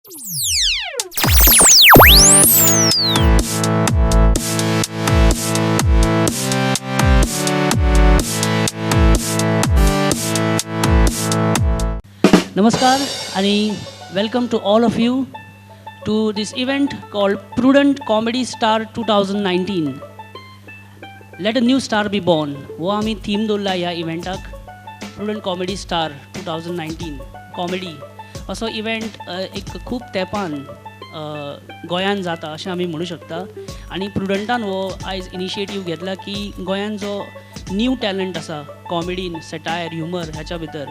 Namaskar and welcome to all of you to this event called Prudent Comedy Star 2019. Let a new star be born. हो आम्ही theme दवरला ह्या इव्हेंटाक prudent comedy star 2019 comedy असो event एक खूब तेंपान गोंयान जाता अशें आमी म्हणू शकता आनी प्रुडंटान हो आयज इनिशिएटीव घेतला की गोंयान जो न्यू टॅलंट आसा कॉमेडीन सेटायर ह्युमर ह्याच्या भितर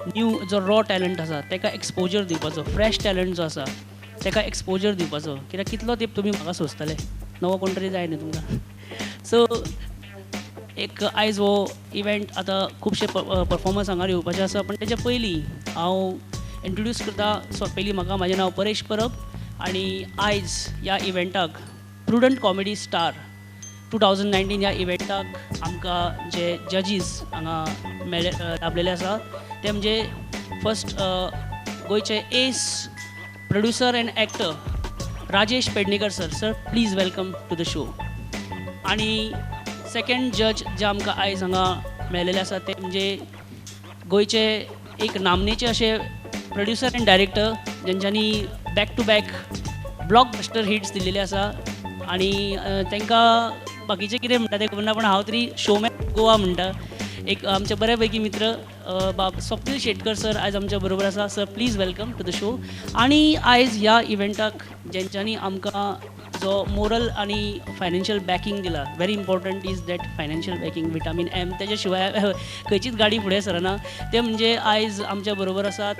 न्यू जो रॉ टॅलंट आसा ताका एक्सपोजर दिवपाचो फ्रेश टॅलंट जो आसा ताका एक्सपोजर दिवपाचो कित्याक कितलो तेंप तुमी म्हाका सोंसतले नवो कोण तरी जाय न्ही तुमकां सो एक आयज हो इव्हेंट आतां खुबशे परफॉर्मर्स हांगा येवपाचे आसा पण तेच्या पयलीं हांव इंट्रोड्यूस करता सो पयलीं म्हाका म्हाजें नांव परेश परब आनी आयज ह्या इव्हेंटाक प्रुडंट कॉमेडी स्टार 2019 ह्या इव्हेंटाक आमकां जे जजीस हांगा लाभलेले आसा ते म्हणजे फर्स्ट गोंयचे एस producer and actor Rajesh Pednekar sir please welcome to the show आनी सेकंड जज जे आमकां आयज हांगा मेळिल्ले आसा ते म्हणजे गोंयचे एक नामनेचे अशे प्रोड्युसर एंड डायरेक्टर जेंच्यांनी back to back blockbuster hits दिल्लेले आसा आनी तांकां बाकीचे कितें म्हणटा तें खबर ना पण हांव तरी शोमॅन गोवा म्हणटा एक आमचे बरे पैकी मित्र बाब स्वप्नील शेटकर सर आयज आमच्या बरोबर आसा sir please welcome to the show आनी आयज ह्या इव्हेंटाक जेंच्यांनी आमकां जो मोरल आनी फायनान्शियल बॅकींग दिला very important is that financial backing vitamin M तेज्या शिवाय खंयचीच गाडी फुडें सरना ते म्हणजे आयज आमच्या बरोबर आसात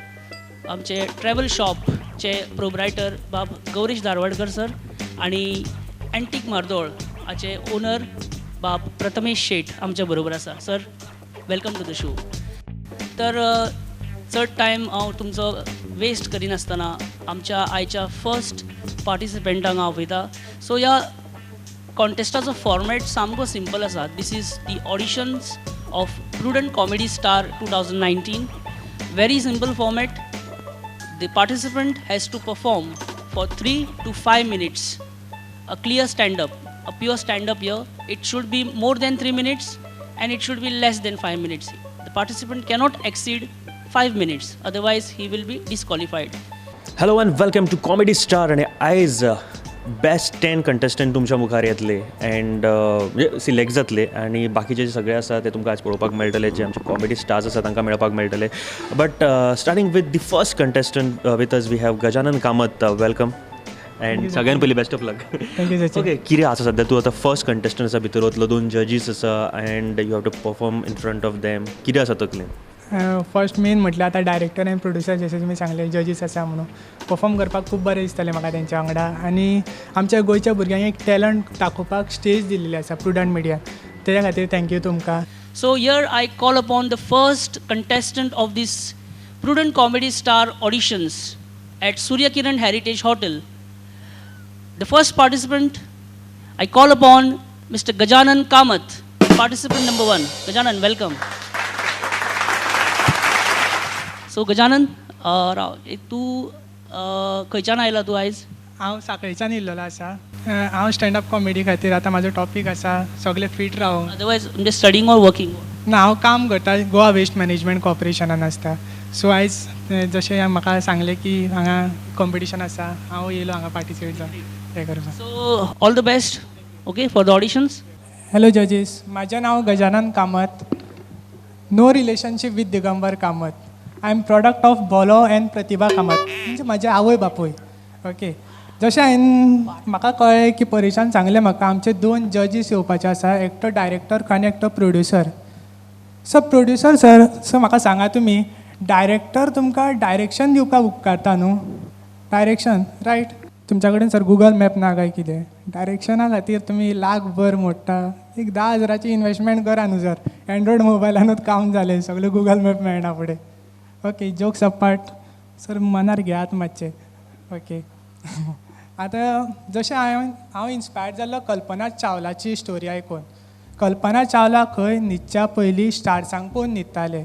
आमचे ट्रॅव्हल शॉपचे प्रोप्रायटर बाब गौरीश धारवाडकर सर आनी एंटीक मार्दोळ हाचे ओनर बाब प्रथमेश शेट आमच्या बरोबर आसा sir welcome to the show तर चड टायम हांव तुमचो वेस्ट करिनासतना आमच्या आयच्या फर्स्ट पार्टिसिपंटांक हांव आपयता सो ह्या कॉन्टेस्टाचो फॉर्मॅट सामको सिंपल आसा this is the auditions of prudent comedy star 2019 very simple format the participant has to perform for 3 to 5 minutes a clear stand-up, a pure stand-up here. It should be more than 3 minutes and it should be less than 5 minutes. The participant cannot exceed 5 minutes, otherwise he will be disqualified. Hello and welcome to Comedy Star and आयज best 10 contestant तुमच्या मुखार येतले and select जातले आनी बाकीचे जे सगळे आसा ते तुमकां आज पळोवपाक मेळटले जे आमचे कॉमेडी स्टार्स आसा तांकां मेळपाक मेळटले but starting with the first contestant with us we have Gajanan Kamat welcome and सगळ्यान पयलीं best of luck thank you okay कितें आसा सद्या तूं आतां फर्स्ट कंटेस्टंट आसा भितर वतलो 2 जजीस आसा and you have to perform in front of them कितें आसा तकलेन फर्स्ट मेन म्हटल्यार आतां डायरेक्टर आनी प्रोड्युसर जशें तुमी सांगले जजीस आसा म्हणून परफॉर्म करपाक खूब बरें दिसतालें म्हाका तेंच्या वांगडा आनी आमच्या गोंयच्या भुरग्यांक एक टॅलंट दाखोवपाक स्टेज दिल्ली आसा प्रुडंट मिडिया तेज्या खातीर थँक्यू तुमकां So here I call upon the first contestant of this Prudent Comedy Star auditions at Surya Kiran Heritage Hotel. The first participant I call upon Mr. Gajanan Kamath, participant number 1. Gajanan, welcome. So Gajanan, तूं खंयच्यान आयला तूं आयज हांव सांखळेच्यान येयल्लो आसा हांव stand up comedy खातीर आतां म्हाजो टॉपीक आसा सगळे फीट रावूंक अदरवायज म्हणजे स्टडींग ऑर वर्किंग ना हांव काम करता गोवा वेस्ट मॅनेजमेंट कॉर्पोरेशनान आसता सो आयज जशें म्हाका सांगलें की हांगा कॉम्पिटिशन आसा हांव येयलो हांगा पार्टिसिपेट हें करपाक so all the best okay for the auditions hello जजीस म्हाजें नांव Gajanan Kamat no relationship with Digambar Kamat I am product of बॉलो एंड प्रतिभा कामत म्हणजे म्हाजे आवय बापूय ओके जशें हांवें म्हाका कळ्ळें की परेशान सांगलें म्हाका आमचे 2 जजीस येवपाचे आसा एकटो डायरेक्टर आनी एकटो producer so producer sir so म्हाका सांगा तुमी डायरेक्टर तुमकां डायरेक्शन दिवपाक उपकारता न्हू डायरेक्शन रायट तुमच्या कडेन सर गुगल मॅप ना काय कितें डायरेक्शना खातीर तुमी लाखभर मोडटा एक 10,000ची इन्वेस्टमेंट करा न्हू सर एंड्रॉयड मोबायलानूच काम जालें सगळें गुगल मॅप मेळना फुडें ओके जोक्स अपार्ट सर मनार घेयात मातशें ओके आतां जशें हांव इन्स्पायर्ड जाल्लो कल्पना चावलाची स्टोरी आयकून कल्पना चावला खंय न्हिदच्या पयलीं स्टार्सांक पळोवन न्हिदताले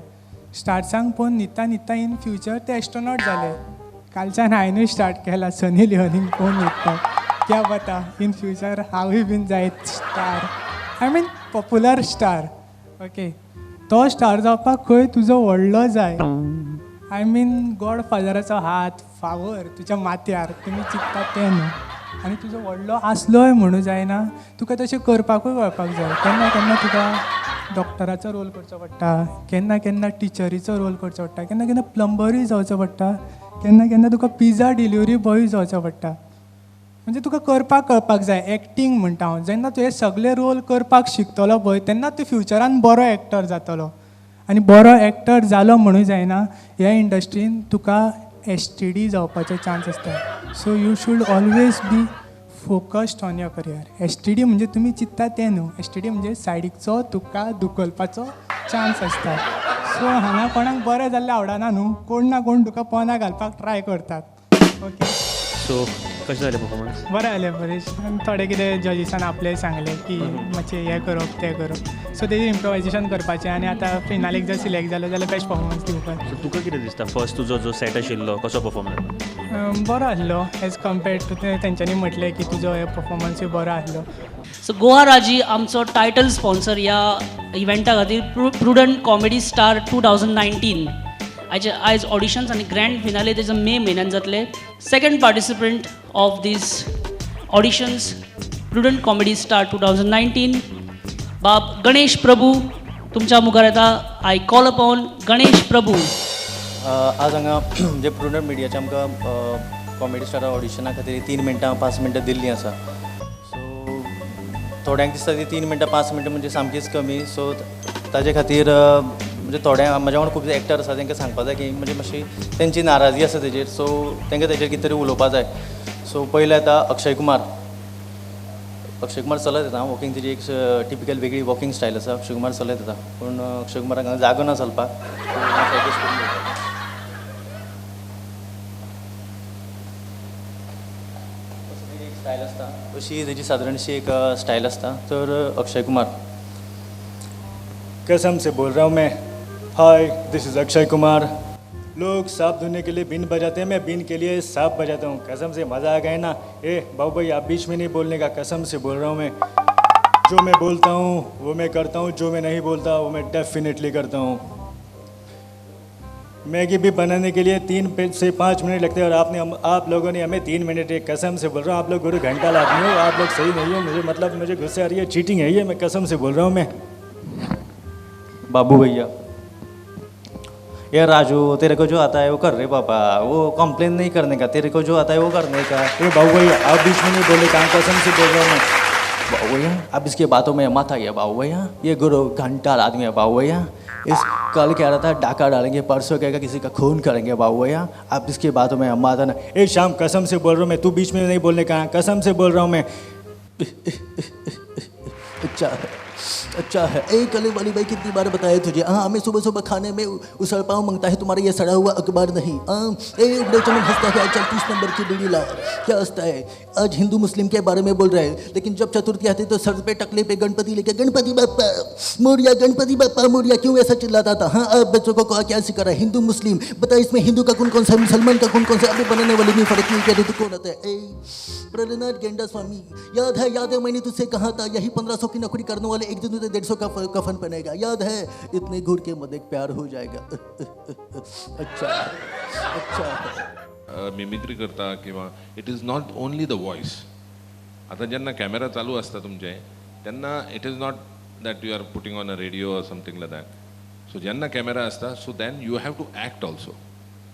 स्टार्सांक पळोवन न्हिदता न्हिदता इन फ्युचर ते एस्ट्रोनॉट जाले कालच्यान हांवेंनूय स्टार्ट केला सनी लिओनीक फोन विकपाक. क्या पता इन फ्युचर हांवूय बीन जायत star, I mean popular star. Okay, तो स्टार जावपाक खंय तुजो व्हडलो जाय. आय मीन गॉडफादराचो हात फावर तुज्या माथ्यार, तुमी चिंतता तें न्हू. आनी तुजो व्हडलो आसलोय म्हणून जायना, तुका तशें करपाकूय कळपाक जाय. केन्ना केन्ना तुका डॉक्टराचो रोल करचो पडटा, केन्ना केन्ना टिचरीचो रोल करचो पडटा, केन्ना केन्ना प्लंबरूय जावचो पडटा, केन्ना केन्ना तुका पिझ्झा डिलिव्हरी बॉय जावचो पडटा. म्हणजे तुका करपाक कळपाक जाय. एक्टींग म्हणटा हांव, जेन्ना तूं हे सगळे रोल करपाक शिकतलो पळय तेन्ना तूं फ्युचरान बरो एक्टर जातलो. आनी बरो एक्टर जालो म्हणून जायना, ह्या इंडस्ट्रीन तुका STD जावपाचे चान्स आसता. So you should always be focused on your career. STD म्हणजे तुमी चिंतता तें न्हू, STD म्हणजे सायडीकचो तुका धुकलपाचो चान्स आसता. सो हांगा कोणाक बरें जाल्लें आवडना न्हू, कोण ना कोण तुका पोंदा घालपाक ट्राय करतात. ओके, सो कशें जालें परफॉर्मन्स? बरें जालें परेश. थोडे कितें जजीसान आपले सांगलें की मातशें हें करप तें करप, सो तेजें इम्प्रोवायजेशन करपाचें. आनी आतां फिनालेक जर सिलेक्ट जालो जाल्यार बेस्ट परफॉर्मन्स दिवपाक. सो तुका कितें दिसता फर्स्ट तुजो जो सेट आशिल्लो कसो परफॉर्म जालो? बरो आसलो एज कम्पेर्ड टू तेंच्यांनी म्हटलें की तुजो हे परफॉर्मन्सूय बरो आसलो. सो गोवा राजी आमचो टायटल स्पॉन्सर ह्या इव्हेंटा खातीर प्रुडंट कॉमेडी स्टार 2019. आयज ऑडिशन्स आनी ग्रँड फिनाले तेजो मे म्हयन्यान जातले. Second participant of this auditions prudent comedy star 2019 बाब गणेश प्रभू तुमच्या मुखार येता. I call upon Ganesh Prabhu. आज हांगा जे प्रुडंट मिडियाच्या आमकां कॉमेडी स्टार ऑडिशना खातीर 3 मिनटां 5 मिनटां दिल्लीं आसा. सो थोड्यांक दिसता ती 3 मिनटां 5 मिनटां म्हणजे सामकीच कमी. सो ताजे खातीर म्हणजे थोड्या म्हाज्या वांगडा खूब एक्टर आसा तांकां सांगपा जाय की म्हणजे मातशी तेंची नाराजी आसा तेजेर. सो तांकां तेजेर कितें तरी उलोवपा जाय. सो पयलें येता अक्षय कुमार. अक्षय कुमार चलत येता वॉकिंग, तेजी एक टिपिकल वेगळी वॉकिंग स्टायल आसा. अक्षय कुमार चलत येता पूण अक्षय कुमाराक हांगा जागो ना चलपाक. स्टायल आसता अशी तेजी सादारणशी एक स्टायल आसता. तर अक्षय कुमार. कसम से बोल रहा हूँ मैं, hi this is Akshay Kumar. लोग सांप धोने के लिए बीन बजाते हैं, मैं बीन के लिए सांप बजाता हूँ. कसम से मज़ा आ गया ना. बाबू भाई आप बीच में नहीं बोलने का, कसम से बोल रहा हूँ मैं. जो मैं बोलता हूँ वो मैं करता हूँ, जो मैं नहीं बोलता वो मैं डेफिनेटली करता हूँ. मैगी भी बनाने के लिए 3 से 5 मिनट लगते हैं और आप लोगों ने हमें 3 मिनट. एक कसम से बोल रहा हूँ, आप लोग गुरु घंटा लादनी हो, आप लोग सही नहीं हो. मुझे गुस्से आ रही है, चीटिंग है ये, मैं कसम से बोल रहा हूँ मैं. बाबू भैया. ये राजू तेरे को जो आता है वो कर रहे पापा, वो कंप्लेन नहीं करने का, तेरे को जो आता है वो करने का. बाबू भैया आप बीच में नहीं बोले, काम कसम से बोल रहा हूँ मैं. बाबू भैया अब इसकी बातों में मत आइए बाबू भैया, ये गुरु घंटा आदमी है बाबू भैया. इस कल कह रहा था डाका डालेंगे, परसों कहेगा किसी का खून करेंगे बाबू भैया. आप इसकी बातों में मत आना. शाम कसम से बोल रहा हूँ मैं, तू बीच में नहीं बोलने का, कसम से बोल रहा हूँ मैं. अच्छा है. कल वाली भाई कितनी बार बताया तुझे, हाँ हमें सुबह सुबह खाने में उसल पाव मांगता है, तुम्हारा ये सड़ा हुआ अखबार नहीं. चमन हंसता है, चल 30 नंबर की बीड़ी ला. क्या हंसता है, आज हिंदू मुस्लिम के बारे में बोल रहा है, लेकिन जब चतुर्थी आती तो सर पे टकले पे गणपति लेके गणपति बापा मोरिया, गणपति बापा मोरिया क्यों ऐसा चिल्लाता था. हाँ अब बच्चों को क्या सिखा रहा है, हिंदू मुस्लिम बता, इसमें हिंदू का कौन सा, मुसलमान का कौन सा, अभी बनाने वाले नहीं फर्क नहीं कहते तो कौन आता है. प्रहलाद गेंडा स्वामी, याद है मैंने तुझसे कहा था, यही 1500 की नौकरी करने वाले एक दिन 150 का कफन पहनेगा, याद है. इतने घूर के मत एक प्यार हो जाएगा. अच्छा मिमिक्री करता किंवा it is not only the voice. आता जेन्ना कॅमेरा चालू असता तुमचे तेन्ना it is not that you are putting on a radio or something like that. So जेन्ना कॅमेरा असता so then you have to act also.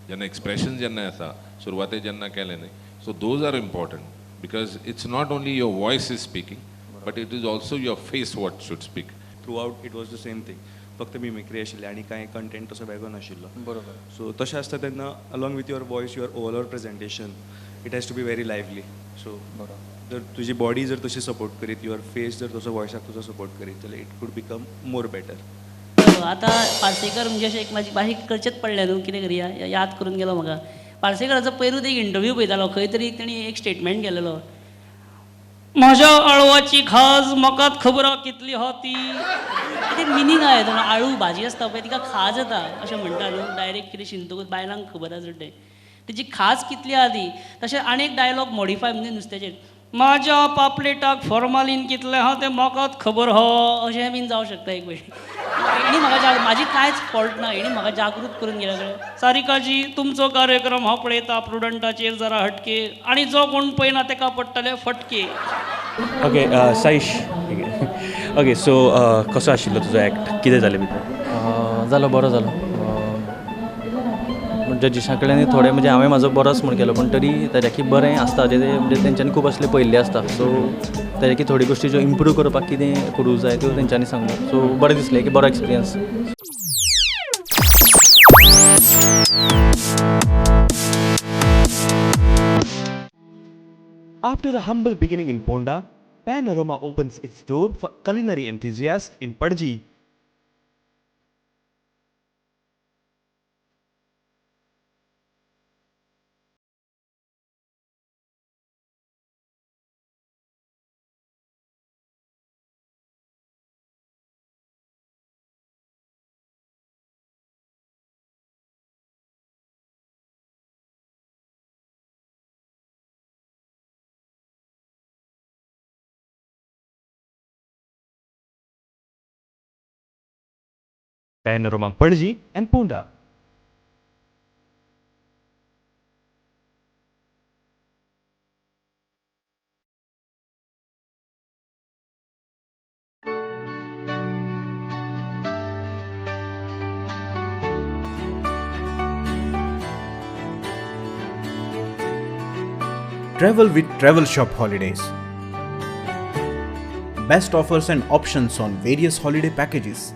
जेन्ना एक्सप्रेशन जेन्ना येता सुरवातेक जेन्ना केले न्ही, so those are important because it's not only your voice is speaking but it is also your face what should speak. Through out it was the same thing, फक्त mimicry आशिल्ली आनी कांय कंटेंट तसो वेगळो नाशिल्लो. बरोबर. सो तशें आसता तेन्ना along with your voice your overall presentation it has to be very lively. So जर तुजी बॉडी जर तशी सपोर्ट करीत, युअर फेस जर तसो वॉयसाक तुजो सपोर्ट करीत जाल्यार it could become more better. आतां पार्सेकर म्हणजे अशें एक म्हाजी बारीक करचेंच पडलें न्हू, कितें करया याद करून गेलो म्हाका. पार्सेकराचो पयरूच एक इंटरव्यू पळयतालो, खंय तरी तेणी एक स्टेटमेंट केलेलो, म्हज्या आळवाची खाज म्हाकाच खबर कितली हा ती. कितें मिनींग आहा हेतून, आळू भाजी आसता पळय तिका खाज येता अशें म्हणटा न्हू, डायरेक्ट कितें शिंतकूच बायलांक खबर आसा तें. तेजी खास कितली आदी तशें आनीक डायलॉग मॉडिफाय म्हणजे नुस्त्याचेर म्हाज्या पापलेटाक फॉर्मालीन कितलें आहा तें म्हाकाच खबर आहा अशें बीन जावं शकता एक वेळ हेणी म्हाका म्हाजी कांयच फॉल्ट ना हेणी म्हाका जागृत करून गेल्या कडेन सारिकाजी तुमचो कार्यक्रम हांव पळयता प्रुडंटाचेर जरा हटके आनी जो कोण पळयना ताका पडटले फटके. ओके साईश ओके सो कसो आशिल्लो तुजो एक्ट कितें जालें भितर जालो बरो जालो जजिशा कडल्यान थोडे म्हणजे हांवें म्हाजो बरोच म्हूण केलो पूण तरी ताज्याकी बरें आसता जें म्हणजे तेंच्यांनी खूब असले पळयल्लें आसता सो ताज्याकी थोडी गोश्टी ज्यो इम्प्रूव करपाक कितें करूं जाय त्यो तेंच्यांनी सांगलो सो बरें दिसलें की बरो experience. After a humble beginning in Ponda, Panorama opens its door for culinary enthusiasts in Padji. Panorama Padji and Ponda. Travel with Travel Shop Holidays. Best offers and options on various holiday packages.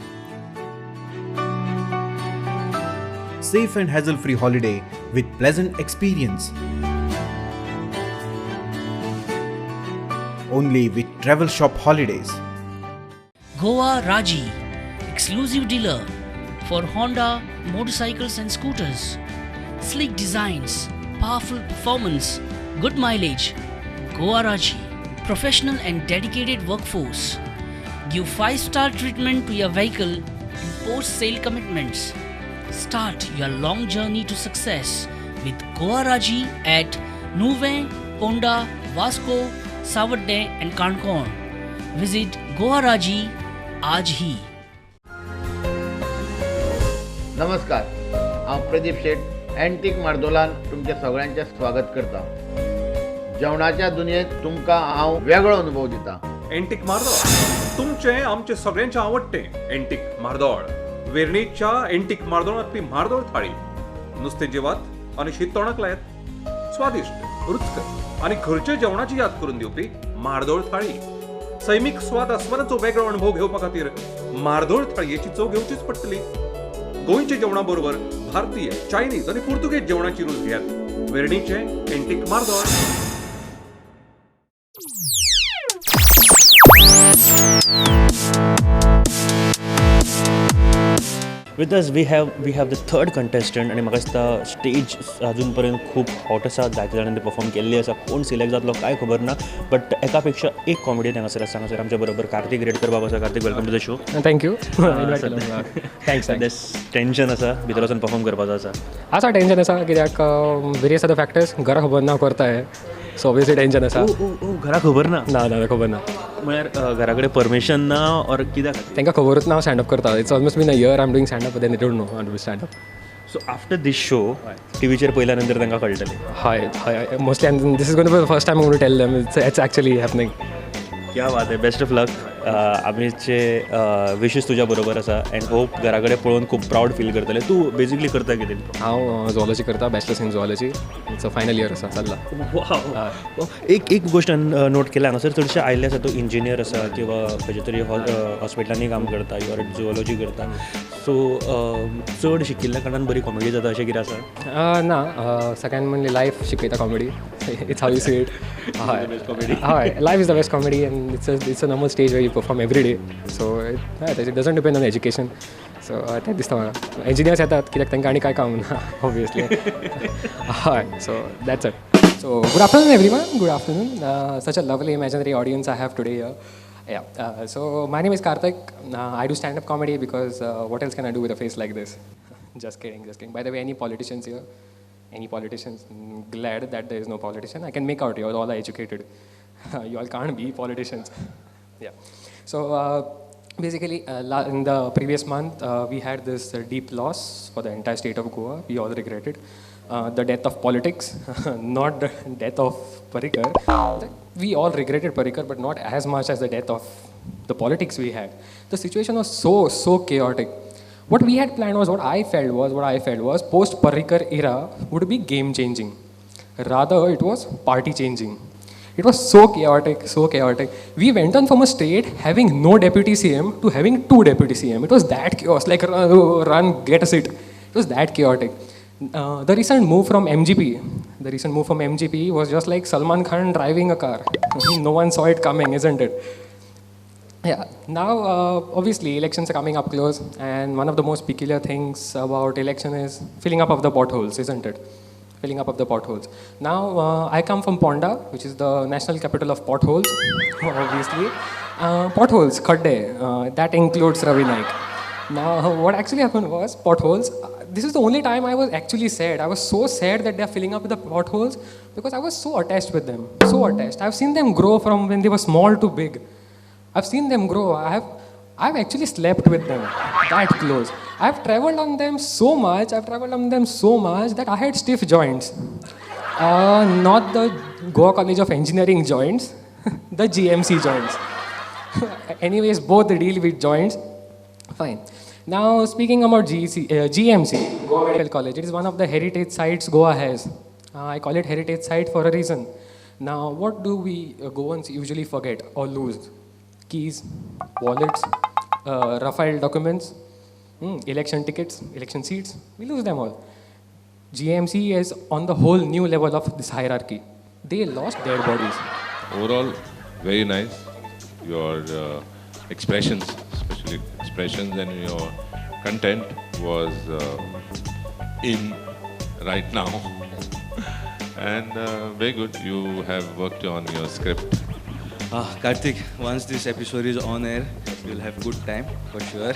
Safe and hassle-free holiday with pleasant experience. Only with Travel Shop Holidays. Goa Raji, exclusive dealer for Honda motorcycles and scooters. Sleek designs, powerful performance, good mileage. Goa Raji, professional and dedicated workforce. Give 5-star treatment to your vehicle and post-sale commitments. Start your long journey to success with Goa Raji at Nuve, Ponda, Vasco, Savadde and Kankorn. Visit Goa Raji आज ही. नमस्कार, हांव प्रदीप शेट antique मार्दोलान तुमच्या सगळ्यांचे स्वागत करता. जेवणाच्या दुनियेंत तुमकां हांव वेगळो अनुभव दिता. एंटीक मार्दोळ तुमचे आमचे सगळ्यांचे आवडटे एंटीक मार्दोळ. वेर्णेच्या एंटीक मार्दोळांतली मार्दोळ थाळी नुस्तें जेवात आनी शीत तोंडाक लायात. स्वादिष्ट, रुचकर आनी घरचे जेवणाची याद करून दिवपी मार्दोळ थाळी. सैमीक स्वाद आस्वादाचो वेगळो अनुभव घेवपा खातीर मार्दोळ थाळयेची चव घेवचीच पडटली. गोंयच्या जेवणा बरोबर भारतीय, चायनीज आनी पुर्तुगेज जेवणाची रूच घेयात. वेर्णेचे antique Mardol. With us we have the third contestant आणि म्हाका दिसता स्टेज अजून पर्यंत खूप हॉट आसा. जायते जाणांनी परफॉर्म केल्ली आसा. कोण सिलेक्ट जातलो काय खबर ना बट एका पेक्षा एक कॉमेडियन हांगासर आसा. हांगासर आमच्या बरोबर कार्तिक रेडकर बाबा आसा. Kartik welcome to the show. Thank you. Thanks. Tension आसा भितर वचून परफॉर्म करपाचो आसा. टेन्शन आसा कित्याक वेरियस आर द फॅक्टर्स घरा खबर ना करताय सो ऑब्वियसली टेन्शन आसा. घरा खबर ना ना खबर ना म्हळ्यार घरा कडेन परमिशन ना ऑर कित्याक तांकां खबरूच ना हांव स्टँडअप करता. It's almost been a year I am doing standup then they don't know how to standup. So after this show टीव्हीचेर पयल्या नंतर तांकां कळटलें. हय mostly and this is going to be the first time I am going to tell them it's actually happening. क्या बात आहे. Best of luck. आमचे विशीस तुज्या बरोबर आसा अँड होप घरा कडेन पळोवन खूब प्रावड फील करतले. तूं बेजिकली करता कितें? हांव झुऑलॉजी करता bachelors in zoology. It's a final year आसा चल्ला. एक गोश्ट नोट केल्या हांगासर चडशे आयल्ले आसा. तूं इंजिनियर आसा किंवा खंयच्या तरी हॉस्पिटलांनी काम करता युआर झुऑलॉजी करता. सो चड शिकिल्ल्या कारणान बरी कॉमेडी जाता अशें कितें आसा? ना सगळ्यान म्हणली लायफ शिकयता comedy. It's how you see it. हय life is the best comedy and it's a normal stage way you perform every day. So it doesn't depend on education. So तें दिसता म्हाका. इंजिनियर्स येतात कित्याक तांकां आनी कांय काम ना ऑब्वियसली. हय so that's it. So, good afternoon everyone, good afternoon. Such a lovely imaginary audience I have today here. Yeah, so my name is Karthik. I do stand-up comedy because what else can I do with a face like this? Just kidding. By the way, any politicians here? any politicians. Glad that there is no politician. I can make out you're all educated. You all can't be politicians. Yeah. So basically, in the previous month, we had this deep loss for the entire state of Goa. We all regretted the death of politics, not the death of Parrikar. We all regretted Parrikar, but not as much as the death of the politics we had. The situation was so chaotic. What we had planned was, what I felt was post Parrikar era would be game changing. Rather, it was party changing. It was so chaotic, so chaotic. We went on from a state having no deputy CM to having 2 deputy CM. It was that chaos, like run, get a seat. It was that chaotic. The recent move from MGP was just like Salman Khan driving a car. No one saw it coming, isn't it? Yeah. Now, obviously, elections are coming up close, and one of the most peculiar things about election is filling up of the potholes, isn't it? Filling up of the potholes. Now, I come from Ponda, which is the national capital of potholes, obviously. Potholes, khadde, that includes Ravi Naik. Now, what actually happened was, potholes, this is the only time I was actually sad. I was so sad that they are filling up with the potholes because I was so attached with them, so attached. I've seen them grow from when they were small to big. I've seen them grow. I've actually slept with them that close. I've traveled on them so much that I had stiff joints. Not the Goa College of Engineering joints, the GMC joints. Anyways, both deal with joints. Fine. Now, speaking about GMC, Goa Medical College, it is one of the heritage sites Goa has. I call it heritage site for a reason. Now, what do we Goans usually forget or lose? Keys, wallets, Rafael documents, election tickets, election seats, we lose them all. GMC is on the whole new level of this hierarchy. They lost their bodies. Overall, very nice. Your expressions, especially expressions and your content was in right now. And very good, you have worked on your script. Karthik, once this episode is on air, you'll have good time for sure.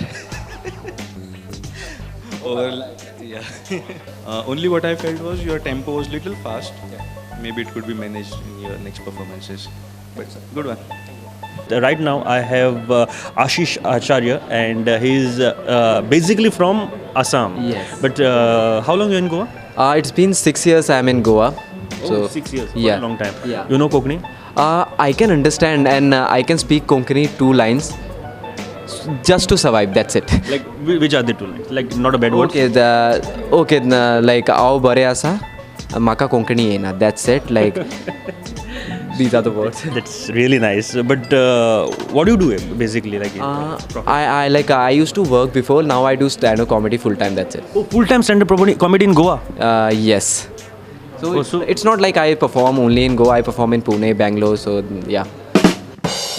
Only what I felt was your tempo was little fast. Maybe it could be managed in your next performances. But good one. Right now I have Ashish Acharya, and he's basically from Assam. Yes. But how long you in Goa? It's been 6 years I'm in Goa. So 6 years, yeah. a long time. Yeah. You know Konkani? I can understand and I can speak Konkani 2 lines just to survive, that's it. Like which are the 2 lines? Like not a bad word? Okay, like ao bare asa maka Konkani ena, that's it. Like these are the words. That's really nice. But what do you do basically? Like I used to work before. Now I do stand-up comedy full time. That's it. Oh, full time stand-up comedy in Goa? Yes. So it's not like I perform only in Goa. I perform in Pune, Bangalore. So yeah.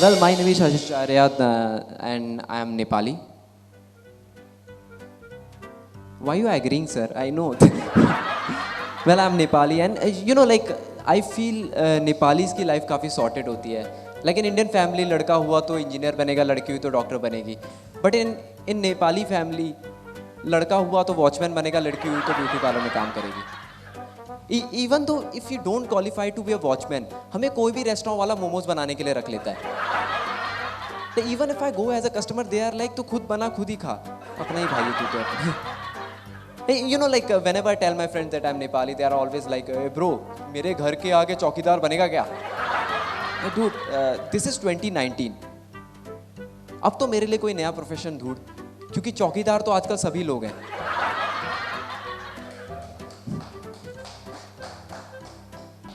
Well, my name is Ashish Acharya and I am Nepali. Why are you agreeing, sir? I know. Well, I am Nepali, and you know, like I feel Nepalis की life काफ़ी sorted होती है. Like in Indian family, लड़का हुआ तो engineer बनेगा, लड़की हुई तो doctor बनेगी. But in Nepali family, लड़का हुआ तो watchman बनेगा, लड़की हुई तो beauty parlor में काम करेगी. Even though if you don't qualify to be a watchman, हमें कोई भी restaurant वाला momos बनाने के लिए रख लेता है. So even if I go as a customer, they are like तो खुद बना खुद ही खा. अपना ही भाई तू तो. You know, like whenever I tell my friends that I'm Nepali, they are always like, hey, bro, मेरे घर के आगे चौकीदार बनेगा क्या? Dude, this is 2019. अब तो मेरे लिए कोई नया प्रोफेशन ढूंढ, क्योंकि चौकीदार तो आजकल सभी लोग हैं.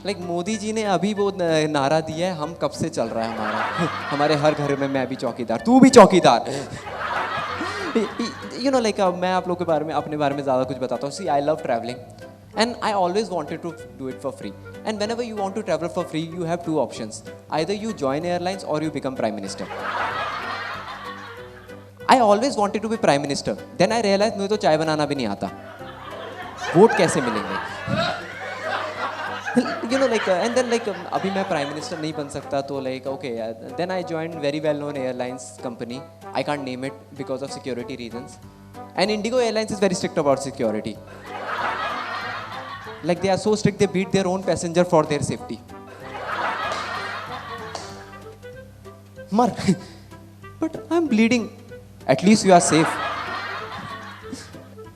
Like मोदी जी ने अभी वो नारा दिया है, हम कब से चल रहा है हमारा, हमारे हर घर में मैं भी चौकीदार, तू भी चौकीदार. You know, like मैं आप लोगों के बारे में अपने बारे में ज़्यादा कुछ बताता हूँ. See, I love traveling, and I always wanted to do it for free. And whenever you want to travel for free, you have 2 options. Either you join airlines or you become prime minister. I always wanted to be prime minister. Then I realized मुझे तो चाय banana भी नहीं आता. Vote कैसे मिलेंगे? You know, like and then like अभी मैं prime minister नहीं बन सकता तो like okay, then I joined very well known airlines company. I can't name it because of security reasons. And Indigo Airlines is very strict about security. Like they are so strict, they beat their own passenger for their safety. Mar, but I'm bleeding. At least you are safe.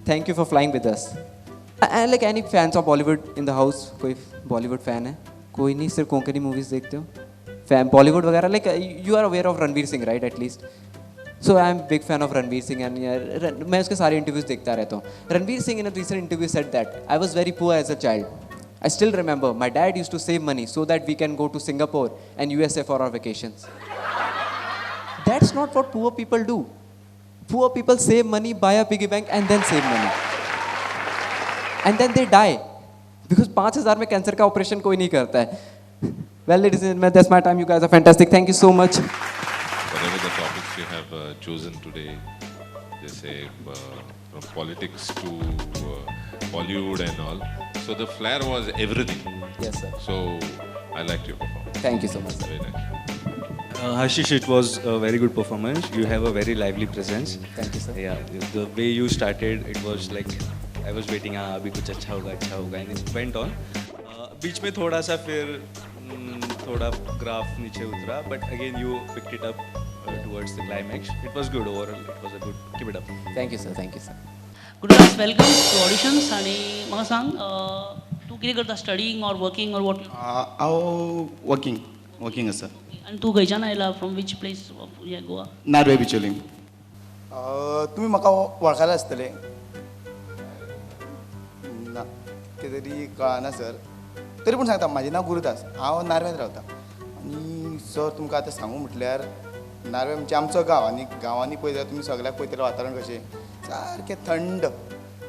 Thank you for flying with us. And like any fans of Bollywood in the house? कोई Bollywood fan है? कोई नहीं, सिर्फ Konkani movies देखते हो? Fan Bollywood वगैरह, like you are aware of Ranveer Singh, right? At least. So I am big fan of Ranveer Singh and मैं उसके सारे interviews देखता रहता हूँ. Ranveer Singh in a recent interview said that I was very poor as a child. I still remember my dad used to save money so that we can go to Singapore and USA for our vacations. That's not what poor people do. Poor people save money, buy a piggy bank and then save money. And then they die. Because 5,000 में cancer का operation कोई नहीं करता है. Well, ladies and gentlemen, that's my time. You guys are fantastic. Thank you so much. Whatever the topics you have chosen today, they say from politics to Bollywood and all. So the flair was everything. Yes, sir. So I liked your performance. Thank you so much. Very nice. Hashish, it was a very good performance. You have a very lively presence. Thank you, sir. Yeah, the way you started, it was like I was waiting. अभी कुछ अच्छा होगा, and it went on. Beach में थोड़ा सा फिर थोड़ा graph नीचे उतरा, but again you picked it up towards the climax. It was good overall. It was a good. Keep it up. Thank you, sir. Thank you, sir. Gurudas, welcome to auditions. आणि म्हाका सांग, तूं कितें करता, studying or working or what? हांव working आसा. आनी तूं खंयच्यान आयला, from which place of Goa? Narve Bicholim. तुमी म्हाका वळखले आसतले. ना कितें तरी कळना सर. तरी पूण सांगता, म्हाजें नांव गुरुदास. हांव नार्वेंत रावतां. आनी सर तुमकां आतां सांगू म्हटल्यार नार्वे म्हणजे आमचो गांव. आनी गांवांनी पळयत जाल्यार तुमी सगळ्याक पळयतलें वातावरण कशें सारकें थंड.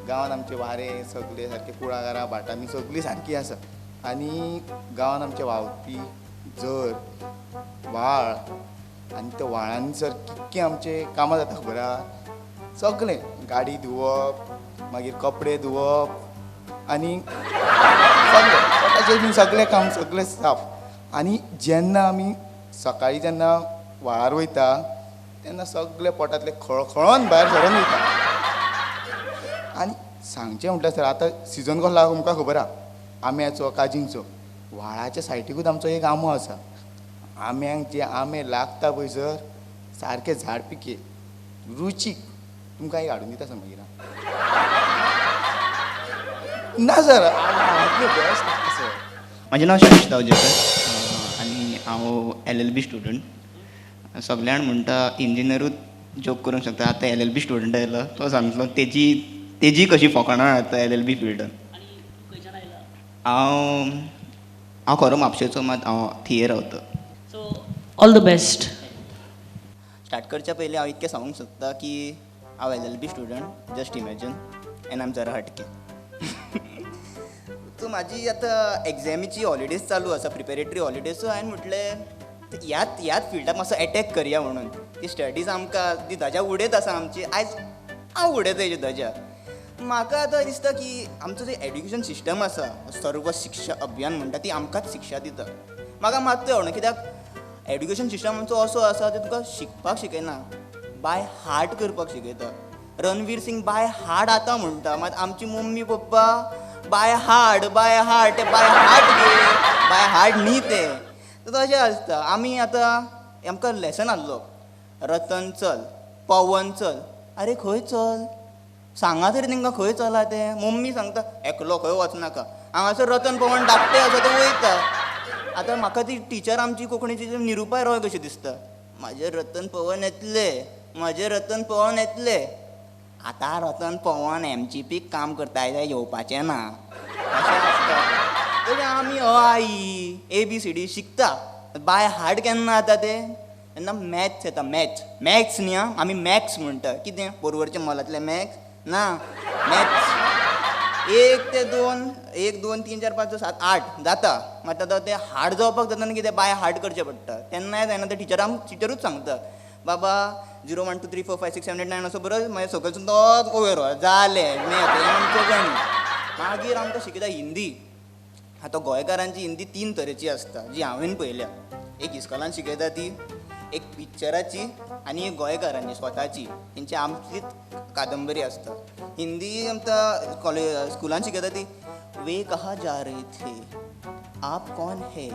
गांवांत आमचें वारें सगळें सारकें कुळागरां भाटांनी सगळीं सारकीं आसा. आनी गांवांत आमचें व्हांवपी झर, व्हाळ, आनी त्या व्हाळांनी सर कितकें आमचें कामां जाता खबर आहा. सगळें गाडी धुवप, मागीर कपडे धुवप आनी सगळें पोटाचें बीन सगळें काम सगळें साफ. आनी जेन्ना आमी सकाळीं जेन्ना व्हाळार वयता तेन्ना सगळे पोटांतले खळखळोन भायर सरोन वयता. आनी सांगचें म्हटल्यार सर आतां सिजन कसलो आहा तुमकां खबर आहा, आंब्याचो, काजींचो. व्हाळाच्या सायडीकूच आमचो एक आंबो आसा. आंब्यांक जे आंबे लागता पळय सर, सारके झाड पिके रुचीक. तुमकां एक हाडून दिता सर मागीर. ना सर बेस्ट सर. म्हजें नांव शैलेश दावजेकर आनी हांव LLB स्टुडंट. सगळ्यान म्हणटा इंजिनियरूच जॉब करूंक शकता. आतां LLB स्टुडंट आयलो तो सांगतलो तेजी कशी फकाणां आतां LLB फिल्डान. हांव खरो म्हापशेचो, मात हांव थिये रावता. So all the best. Start करच्या पयलीं हांव इतकें सांगूंक सोदता की हांव LLB स्टुडंट. जस्ट इमॅजीन एन आम जरा हटके. सो म्हाजी आतां एग्जामीची हॉलिडेज चालू आसा, प्रिपेरेटरी हॉलिडेज. सो हांवें म्हटलें ह्याच फिल्डाक मातसो एटॅक करया म्हणून. ती स्टडीज आमकां ती धजा उडयत आसा आमची. आयज हांव उडयता हेजी धजा. म्हाका आतां दिसता की आमचो जो एड्युकेशन सिस्टम आसा, सर्व शिक्षा अभियान म्हणटा ती आमकांच शिक्षा दिता. म्हाका मात्तूय आवडना, कित्याक एड्युकेशन सिस्टम आमचो असो आसा ते तुका शिकपाक शिकयना, बाय हार्ट करपाक शिकयता. रणवीर सिंग बाय हार्ट आतां म्हणटा, मात आमची मम्मी पप्पा बाय हार्ट ते बाय हार्ट घे, बाय हार्ट न्ही ते. तशें आसता. आमी आतां आमकां लेसन आहलो, रतन चल, पवन चल. अरे खंय चल, सांगा तरी तांकां खंय चला तें. मम्मी सांगता एकलो खंय वचनाका. हांगासर रतन पवन धाकटे आसा ते वयता. आतां म्हाका ती टिचर आमची कोंकणीची निरुपाय रॉय कशी दिसता. म्हाजे रतन पवन येतले, म्हाजे रतन पवन येतले. आतां रतन पवन MGP काम करता येवपाचें ना. अशें आसता. तरी आमी आई ABCD शिकता. बाय हार्ट केन्ना जाता तें तेन्ना मॅथ्स येता. मॅथ्स न्ही आं, आमी मॅक्स म्हणटा. कितें पोरवरचे मोलांतले मॅक्स ना, मॅथ्स. 1 ते 2, 1 2 3 4 5 6 7 8 जाता. मात आतां तें हार्ड जावपाक जाता कितें बाय हार्ट करचें पडटा. तेन्नाय जायना तें टिचरूच सांगता बाबा 0 1 2 3 4 5 6 7 8 9 असो बरोबर. मागीर सकयलसून तोच वयर जालें मॅथ. हें आमचें गणित. मागीर आमकां शिकयता हिंदी. आतां गोंयकारांची हिंदी 3 तरेची आसता जी हांवें पळयल्या. एक इस्कॉलान शिकयता ती, एक पिक्चराची आनी एक गोंयकारांची स्वताची. तेंची आमचीच कादंबरी आसता. हिंदी आमकां स्कुलान शिकयता ती वे कहाँ जा रहे थे, आप कौन है,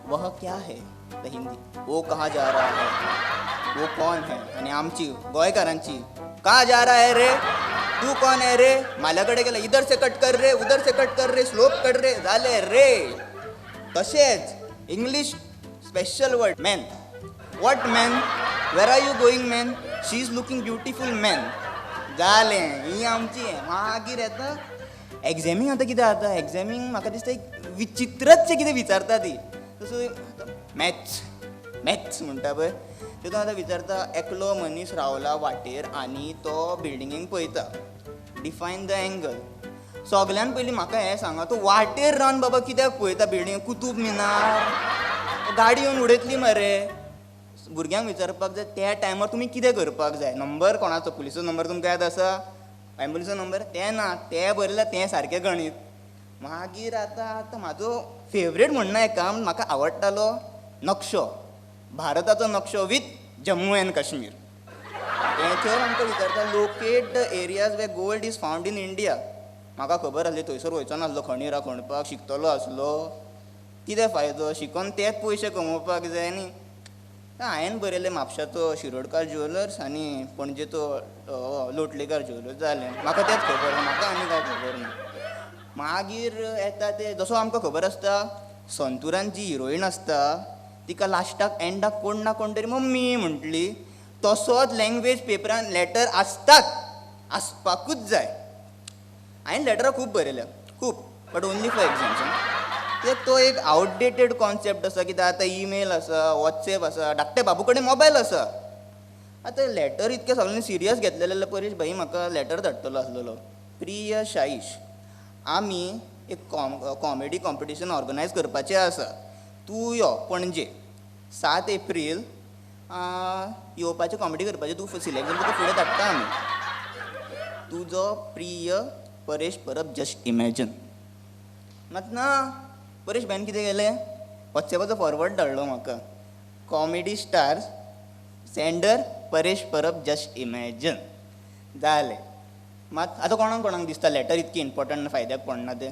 वह क्या है. द हिंदी. वो कहाँ जा रहा है, वो कौन है. आणि आमची गोयकारांची, कहाँ जा रहा है रे, तू कौन है रे, माझ्याकडे गेला, इधर से कट कर रे, उधर से कट कर रे, स्लोप कट रे, झाले रे. तसेच English special word man. What man, where are you going man, she is looking beautiful man. जाले ही आमची आहे. मागीर येता एग्जामींग. आतां कितें जाता एग्जामींग, म्हाका दिसता एक विचित्रच कितें विचारता ती. तसो मॅथ्स म्हणटा पळय, तितून आतां विचारता एकलो मनीस रावला वाटेर आनी तो बिल्डिंगेक पळयता. Define the angle. सगल्यान पयलीं म्हाका हें सांगा, तो वाटेर रावन बाबा कित्याक पळयता बिल्डींग, कुतूब मिनार, गाडी येवन उडयतली मरे. भुरग्यांक विचारपाक जाय त्या टायमार तुमी कितें करपाक जाय. नंबर कोणाचो, पुलिसो नंबर तुमकां याद आसा, एम्बुलन्सो नंबर तें ना, तें बरयलां तें सारकें गणीत. मागीर आतां म्हाजो फेवरेट म्हणणा एक काम म्हाका आवडटालो, नक्षो, भारताचो नक्षो विथ जम्मू एंड काश्मीर. थंय आमकां विचारता locate the areas way gold is found in India. म्हाका खबर आसली थंयसर वयचो नासलो खणिरा खणपाक, शिकतलो आसलो. कितें फायदो, शिकोन तेच पयशे कमोवपाक जाय न्ही. हांवें बरयलें म्हापशाचो शिरोडकार ज्युवेलर्स आनी पणजेचो लोटलीकर ज्युवेलर्स. जालें. म्हाका तेंच खबर ना, म्हाका आनी कांय खबर ना. मागीर येता ते जसो आमकां खबर आसता संतुरान जी हिरोईन आसता तिका लास्टाक एंडाक कोण ना कोण तरी मम्मी म्हणटली, तसोच लँग्वेज पेपरान लेटर आसपाकूच जाय. हांवें लेटरां खूब बरयल्या, खूब, बट ओन्ली फॉर एग्जाम्स. तो एक आवटडेटेड कॉन्सेप्ट आसा, कित्याक आतां ईमेल आसा, वॉट्सॅप आसा, धाकटे बाबू कडेन मोबायल आसा. आतां लेटर इतकें सगळ्यांनी सिरियस घेतलेलें परेश भाई म्हाका लेटर धाडटलो आसलेलो. प्रिय शाईश, आमी एक कॉमेडी कॉम्पिटिशन ऑर्गनायज करपाचें आसा. तूं यो पणजे 7 एप्रील येवपाचें कॉमेडी करपाचें. तूं सिलेक्ट जावन तुका फुडें धाडटा आमी. तुजो प्रिय परेश परब, जस्ट इमॅजिन. मात ना, परेश भाईन कितें केलें, वॉट्सॅपाचो फॉरवर्ड धाडलो म्हाका, comedy stars sender Paresh Parab, just imagine. जालें. मात आतां कोणाक कोणाक दिसता लेटर इतकी इम्पॉर्टंट फायद्याक पडना तें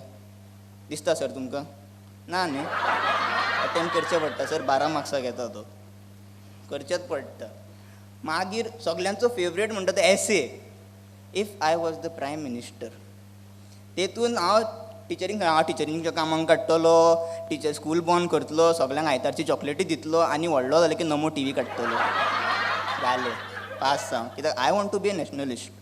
दिसता सर तुमकां? ना न्ही. अटेंड करचें पडटा सर, 12 मार्क्साक येता तो, करचेंच पडटा. मागीर सगल्यांचो फेवरेट म्हणटा तो essay, if I was the prime minister. तेतून हांव टिचरींच्या कामांक काडटलो, टिचर स्कूल बंद करतलो, सगल्यांक आयतारची चॉकलेटी दितलो आनी व्हडलो जालो की नमो टी व्ही काडटलो. जालें, पास जावं. कित्याक I want to be a nationalist.